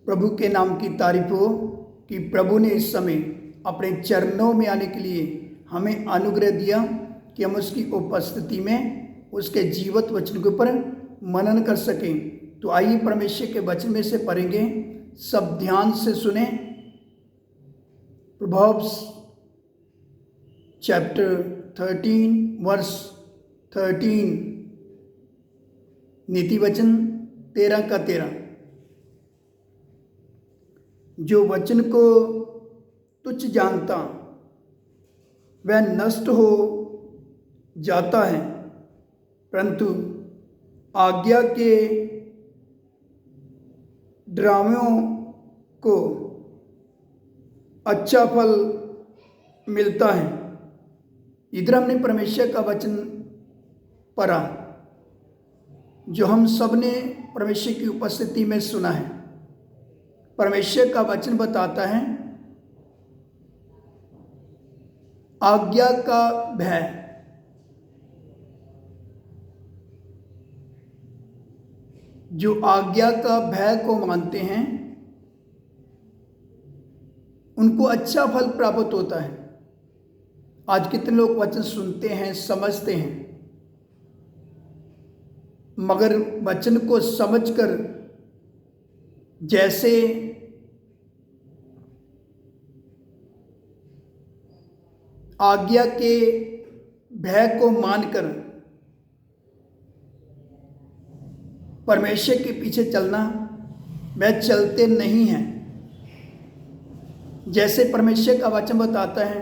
प्रभु के नाम की तारीफ हो कि प्रभु ने इस समय अपने चरणों में आने के लिए हमें अनुग्रह दिया कि हम उसकी उपस्थिति में उसके जीवित वचन के ऊपर मनन कर सकें। तो आइए परमेश्वर के वचन में से पढ़ेंगे, सब ध्यान से सुने। प्रोवर्ब्स चैप्टर 13 वर्स 13, नीति वचन 13 का 13। जो वचन को तुच्छ जानता वह नष्ट हो जाता है, परंतु आज्ञा के ड्रामों को अच्छा फल मिलता है। इधर हमने परमेश्वर का वचन पढ़ा जो हम सब ने परमेश्वर की उपस्थिति में सुना है। परमेश्वर का वचन बताता है आज्ञा का भय। जो आज्ञा का भय को मानते हैं उनको अच्छा फल प्राप्त होता है। आज कितने लोग वचन सुनते हैं, समझते हैं, मगर वचन को समझकर जैसे आज्ञा के भय को मानकर परमेश्वर के पीछे चलना वह चलते नहीं हैं। जैसे परमेश्वर का वचन बताता है,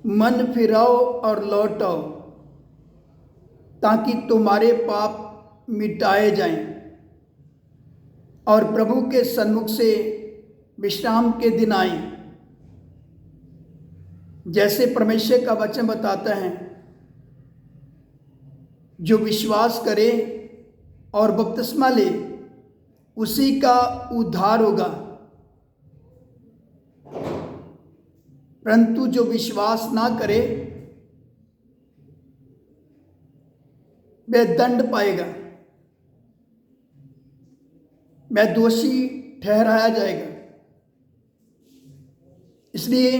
मन फिराओ और लौट आओ ताकि तुम्हारे पाप मिटाए जाएं और प्रभु के सन्मुख से विश्राम के दिन आए। जैसे परमेश्वर का वचन बताता है, जो विश्वास करे और बपतिस्मा ले उसी का उद्धार होगा, परंतु जो विश्वास ना करे वह दंड पाएगा, वह दोषी ठहराया जाएगा। इसलिए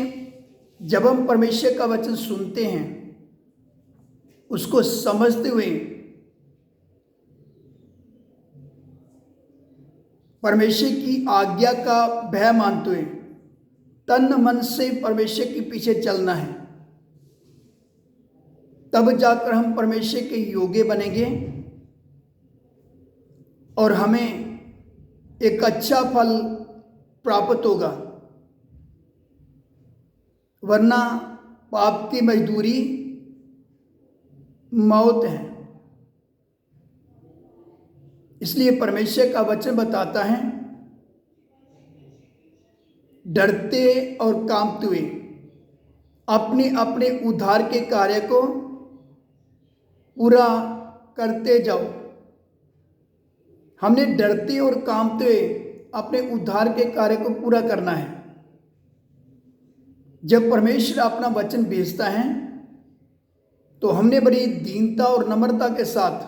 जब हम परमेश्वर का वचन सुनते हैं, उसको समझते हुए परमेश्वर की आज्ञा का भय मानते हुए तन मन से परमेश्वर के पीछे चलना है, तब जाकर हम परमेश्वर के योग्य बनेंगे और हमें एक अच्छा फल प्राप्त होगा। वरना पाप की मजदूरी मौत है। इसलिए परमेश्वर का वचन बताता है, डरते और कांपते हुए अपने अपने उद्धार के कार्य को पूरा करते जाओ। हमने डरते और कांपते हुए अपने उद्धार के कार्य को पूरा करना है। जब परमेश्वर अपना वचन भेजता है तो हमने बड़ी दीनता और नम्रता के साथ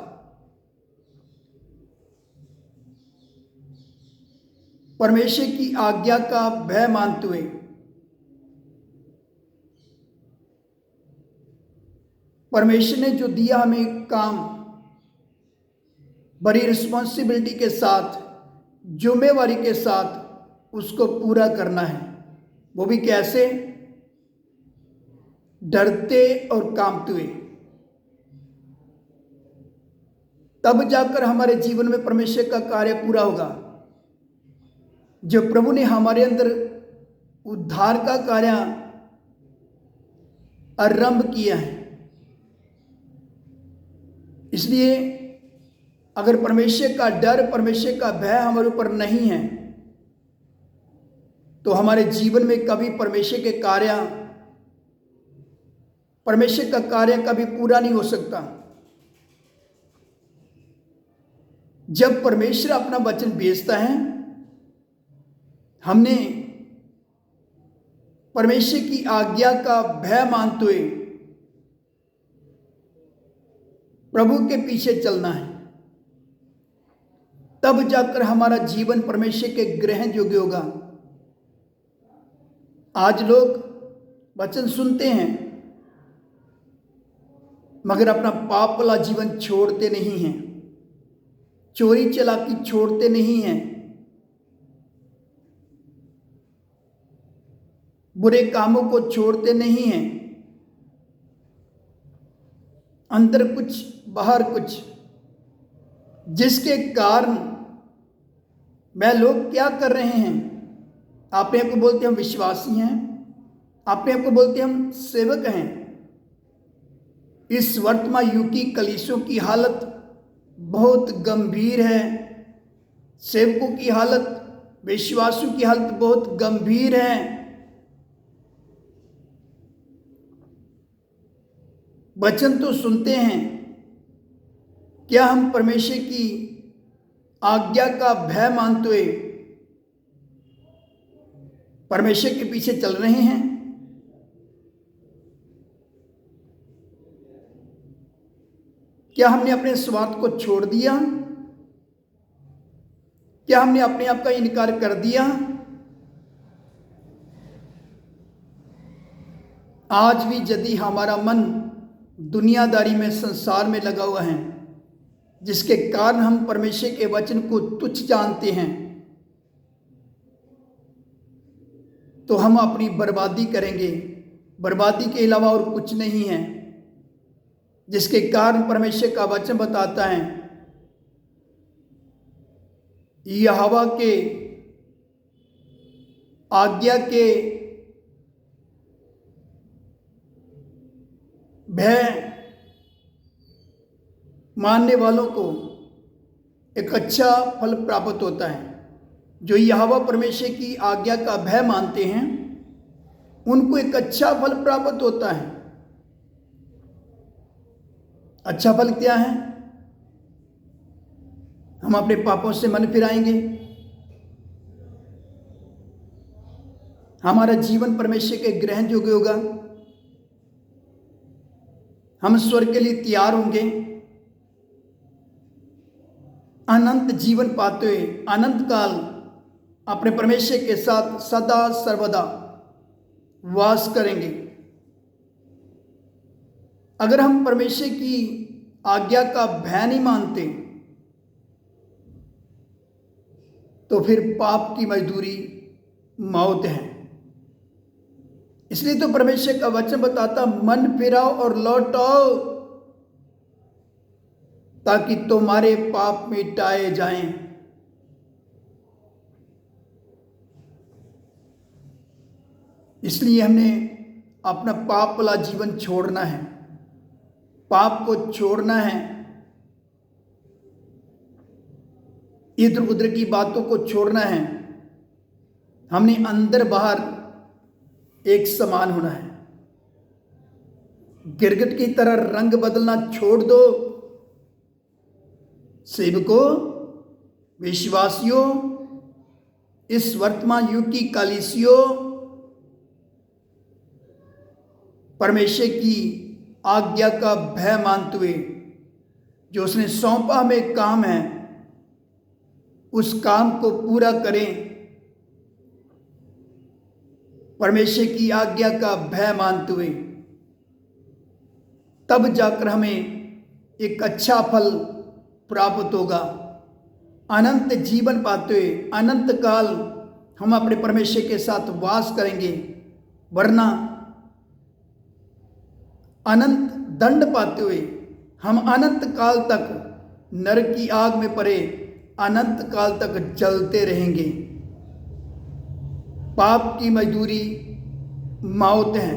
परमेश्वर की आज्ञा का भय मानते हुए परमेश्वर ने जो दिया हमें काम बड़ी रिस्पॉन्सिबिलिटी के साथ, जिम्मेवारी के साथ उसको पूरा करना है। वो भी कैसे? डरते और कांपते हुए। तब जाकर हमारे जीवन में परमेश्वर का कार्य पूरा होगा। जब प्रभु ने हमारे अंदर उद्धार का कार्य आरंभ किया है। इसलिए अगर परमेश्वर का डर, परमेश्वर का भय हमारे ऊपर नहीं है तो हमारे जीवन में कभी परमेश्वर का कार्य कभी पूरा नहीं हो सकता। जब परमेश्वर अपना वचन भेजता है, हमने परमेश्वर की आज्ञा का भय मानते हुए प्रभु के पीछे चलना है। तब जाकर हमारा जीवन परमेश्वर के ग्रहण योग्य होगा। आज लोग वचन सुनते हैं मगर अपना पाप वाला जीवन छोड़ते नहीं हैं, चोरी चलाकी छोड़ते नहीं हैं, बुरे कामों को छोड़ते नहीं हैं। अंदर कुछ बाहर कुछ, जिसके कारण वह लोग क्या कर रहे हैं, अपने आप को बोलते हम विश्वासी हैं, अपने आप को बोलते हम सेवक हैं। इस वर्तमान युग की कलीसियों की हालत बहुत गंभीर है, सेवकों की हालत, विश्वासियों की हालत बहुत गंभीर है। वचन तो सुनते हैं, क्या हम परमेश्वर की आज्ञा का भय मानते हुए परमेश्वर के पीछे चल रहे हैं? क्या हमने अपने स्वार्थ को छोड़ दिया? क्या हमने अपने आप का इनकार कर दिया? आज भी यदि हमारा मन दुनियादारी में, संसार में लगा हुआ है, जिसके कारण हम परमेश्वर के वचन को तुच्छ जानते हैं, तो हम अपनी बर्बादी करेंगे। बर्बादी के अलावा और कुछ नहीं है, जिसके कारण परमेश्वर का वचन बताता है यहोवा के आज्ञा के भय मानने वालों को एक अच्छा फल प्राप्त होता है। जो यहोवा परमेश्वर की आज्ञा का भय मानते हैं उनको एक अच्छा फल प्राप्त होता है। अच्छा फल क्या है? हम अपने पापों से मन फिराएंगे, हमारा जीवन परमेश्वर के ग्रहण योग्य होगा, हम स्वर्ग के लिए तैयार होंगे, अनंत जीवन पाते हुए अनंत काल अपने परमेश्वर के साथ सदा सर्वदा वास करेंगे। अगर हम परमेश्वर की आज्ञा का भय नहीं मानते तो फिर पाप की मजदूरी मौत है। इसलिए तो परमेश्वर का वचन बताता, मन फिराओ और लौट आओ ताकि तुम्हारे पाप मिटाए जाएं। इसलिए हमने अपना पाप वाला जीवन छोड़ना है, पाप को छोड़ना है, इधर उधर की बातों को छोड़ना है। हमने अंदर बाहर एक समान होना है। गिरगिट की तरह रंग बदलना छोड़ दो। सेवकों, विश्वासियों, इस वर्तमान युग की कलीसियों, परमेश्वर की आज्ञा का भय मानते हुए जो उसने सौंपा हमें काम है, उस काम को पूरा करें। परमेश्वर की आज्ञा का भय मानते हुए, तब जाकर हमें एक अच्छा फल प्राप्त होगा। अनंत जीवन पाते हुए अनंत काल हम अपने परमेश्वर के साथ वास करेंगे, वरना अनंत दंड पाते हुए हम अनंत काल तक नरक की आग में पड़े अनंत काल तक जलते रहेंगे। पाप की मजदूरी मौत है।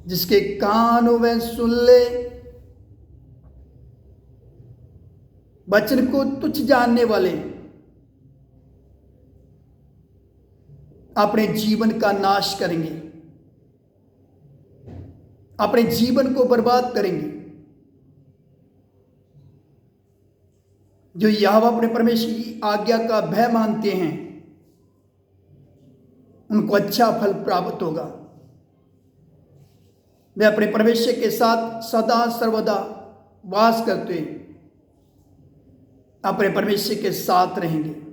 जिसके कान हो वह सुन ले। वचन को तुच्छ जानने वाले अपने जीवन का नाश करेंगे, अपने जीवन को बर्बाद करेंगे। जो यहोवा अपने परमेश्वर की आज्ञा का भय मानते हैं उनको अच्छा फल प्राप्त होगा। वे अपने परमेश्वर के साथ सदा सर्वदा वास करते हैं। अपने परमेश्वर के साथ रहेंगे।